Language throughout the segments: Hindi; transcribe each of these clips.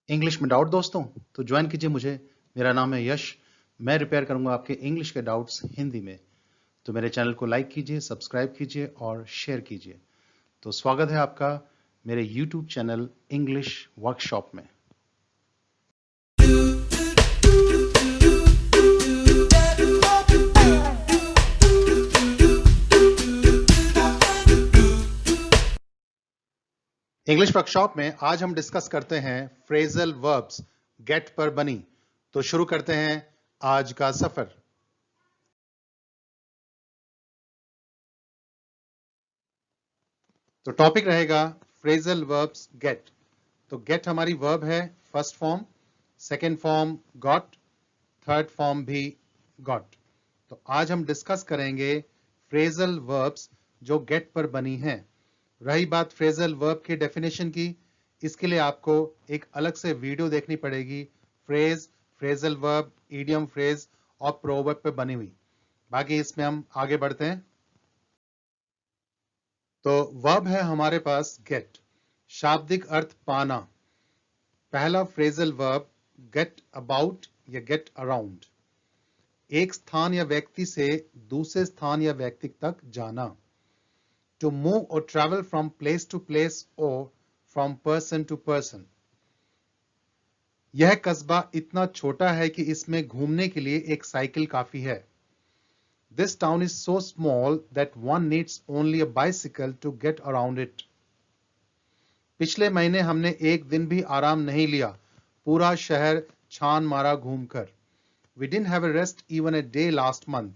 इंग्लिश में डाउट दोस्तों तो ज्वाइन कीजिए मुझे। मेरा नाम है यश। मैं रिपेयर करूंगा आपके इंग्लिश के डाउट्स हिंदी में। तो मेरे चैनल को लाइक कीजिए, सब्सक्राइब कीजिए और शेयर कीजिए। तो स्वागत है आपका मेरे YouTube चैनल इंग्लिश वर्कशॉप में। इंग्लिश वर्कशॉप में आज हम डिस्कस करते हैं फ्रेजल वर्ब्स गेट पर बनी। तो शुरू करते हैं आज का सफर। तो टॉपिक रहेगा फ्रेजल वर्ब्स गेट। तो गेट हमारी वर्ब है, first form, second form got, third form भी गॉट। तो आज हम डिस्कस करेंगे फ्रेजल वर्ब्स जो गेट पर बनी हैं। रही बात फ्रेजल वर्ब की डेफिनेशन की, इसके लिए आपको एक अलग से वीडियो देखनी पड़ेगी। Phrase, phrasal verb, idiom phrase और प्रोवर्ब पे बनी हुई। बाकी इसमें हम आगे बढ़ते हैं। तो वर्ब है हमारे पास गेट, शाब्दिक अर्थ पाना। पहला फ्रेजल वर्ब गेट अबाउट या गेट अराउंड, एक स्थान या व्यक्ति से दूसरे स्थान या व्यक्ति तक जाना। To move or travel from place to place or from person to person. यह कस्बा इतना छोटा है कि इसमें घूमने के लिए एक साइकिल काफी है। This town is so small that one needs only a bicycle to get around it. पिछले महीने हमने एक दिन भी आराम नहीं लिया, पूरा शहर छान मारा घूमकर। We didn't have a rest even a day last month.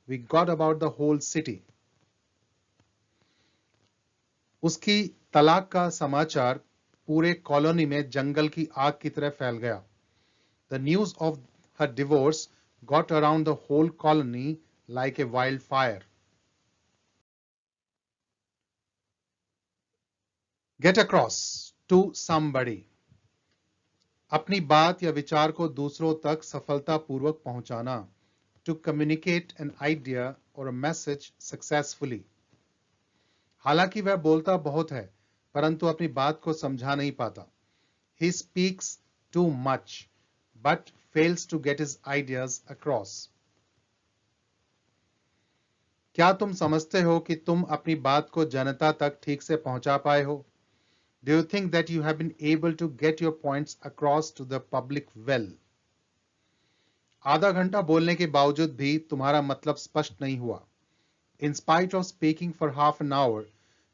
We got about the whole city. उसकी तलाक का समाचार पूरे कॉलोनी में जंगल की आग की तरह फैल गया। The news of her divorce got around the whole colony like a wildfire. Get across to somebody. अपनी बात या विचार को दूसरों तक सफलतापूर्वक पहुंचाना। To communicate an idea or a message successfully. हालांकि वह बोलता बहुत है परंतु अपनी बात को समझा नहीं पाता। He speaks too much but fails to get his ideas across. क्या तुम समझते हो कि तुम अपनी बात को जनता तक ठीक से पहुंचा पाए हो? Do you think that you have been able to get your points across to the public well? आधा घंटा बोलने के बावजूद भी तुम्हारा मतलब स्पष्ट नहीं हुआ। In spite of speaking for half an hour,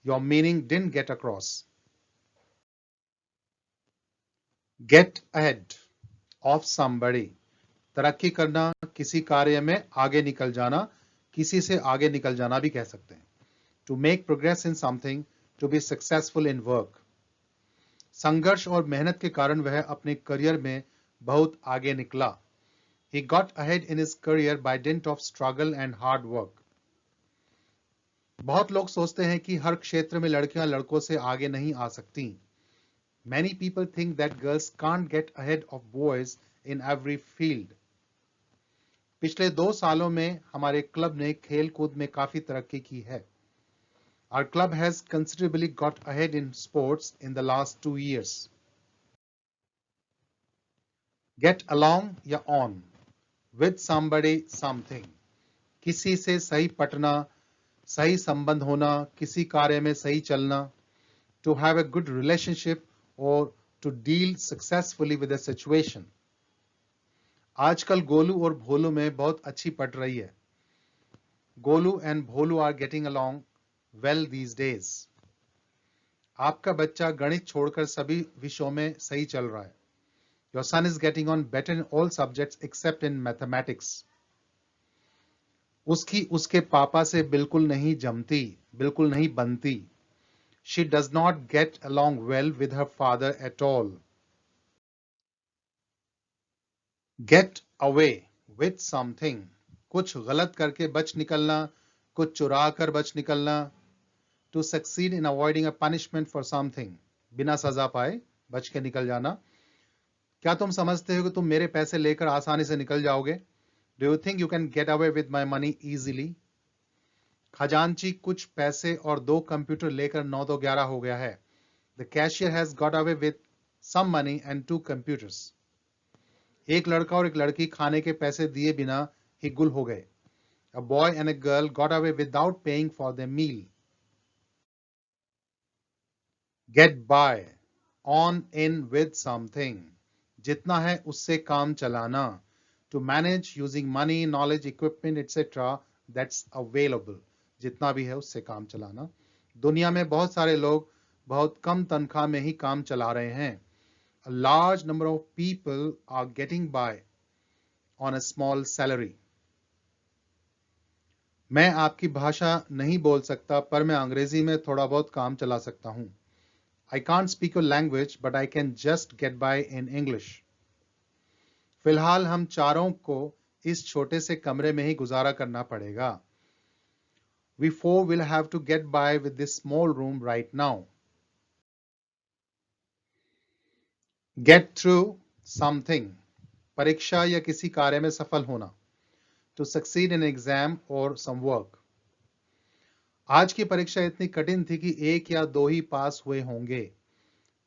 your meaning didn't get across. Get ahead of somebody. तरक्की करना, किसी कार्य में आगे निकल जाना, किसी से आगे निकल जाना भी कह सकते हैं। To make progress in something, to be successful in work. संघर्ष और मेहनत के कारण वह अपने करियर में बहुत आगे निकला। He got ahead in his career by dint of struggle and hard work. बहुत लोग सोचते हैं कि हर क्षेत्र में लड़कियां लड़कों से आगे नहीं आ सकती। Many people think that girls can't get ahead of boys in every field. पिछले 2 सालों में हमारे क्लब ने खेल कूद में काफी तरक्की की है। Our club has considerably got ahead in sports in the last 2 years. Get along या on with somebody something. किसी से सही पटना, सही संबंध होना, किसी कार्य में सही चलना। To have a good relationship or to deal successfully with a situation. आजकल गोलू और भोलू में बहुत अच्छी पट रही है। Golu and Bholu are getting along well these days. आपका बच्चा गणित छोड़कर सभी विषयों में सही चल रहा है। Your son is getting on better in all subjects except in mathematics. उसकी उसके पापा से बिल्कुल नहीं जमती, बिल्कुल नहीं बनती। She does not get along well with her father at all. Get away with something. कुछ गलत करके बच निकलना, कुछ चुरा कर बच निकलना। To succeed in avoiding a punishment for something. बिना सजा पाए बच के निकल जाना। क्या तुम समझते हो कि तुम मेरे पैसे लेकर आसानी से निकल जाओगे? Do you think you can get away with my money easily? खजांची कुछ पैसे और 2 कंप्यूटर लेकर 9 तो 11 हो गया है। The cashier has got away with some money and 2 computers. एक लड़का और एक लड़की खाने के पैसे दिए बिना ही गुल हो गए. A boy and a girl got away without paying for their meal. Get by, on in with something. जितना है उससे काम चलाना. To manage using money, knowledge, equipment, etc. that's available. जितना भी है उससे काम चलाना. दुनिया में बहुत सारे लोग बहुत कम तनख्वाह में ही काम चला रहे हैं. A large number of people are getting by on a small salary. मैं आपकी भाषा नहीं बोल सकता पर मैं अंग्रेजी में थोड़ा बहुत काम चला सकता हूं. I can't speak your language but I can just get by in English. फिलहाल हम चारों को इस छोटे से कमरे में ही गुजारा करना पड़ेगा. We four will have to get by with this small room right now. Get through something. परीक्षा या किसी कार्य में सफल होना. To succeed in an exam or some work. आज की परीक्षा इतनी कठिन थी कि एक या दो ही पास हुए होंगे.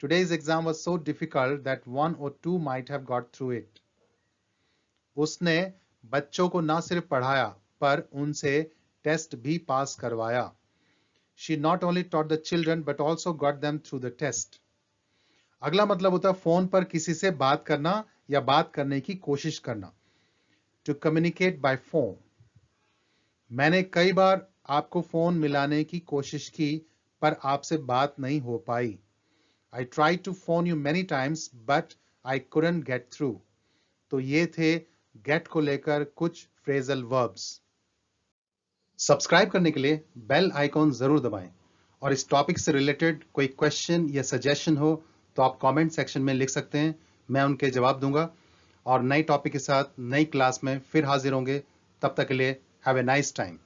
Today's exam was so difficult that 1 or 2 might have got through it. उसने बच्चों को ना सिर्फ पढ़ाया पर उनसे टेस्ट भी पास करवाया. She not only taught the children but also got them through the test. अगला मतलब होता है फोन पर किसी से बात करना या बात करने की कोशिश करना. To communicate by phone. मैंने कई बार आपको फोन मिलाने की कोशिश की पर आपसे बात नहीं हो पाई. I tried to phone you many times but I couldn't get through. तो ये थे get को लेकर कुछ phrasal verbs. सब्सक्राइब करने के लिए बेल आइकॉन जरूर दबाएं और इस टॉपिक से रिलेटेड कोई क्वेश्चन या सजेशन हो तो आप कमेंट सेक्शन में लिख सकते हैं. मैं उनके जवाब दूंगा और नई टॉपिक के साथ नई क्लास में फिर हाजिर होंगे. तब तक के लिए हैव ए नाइस टाइम.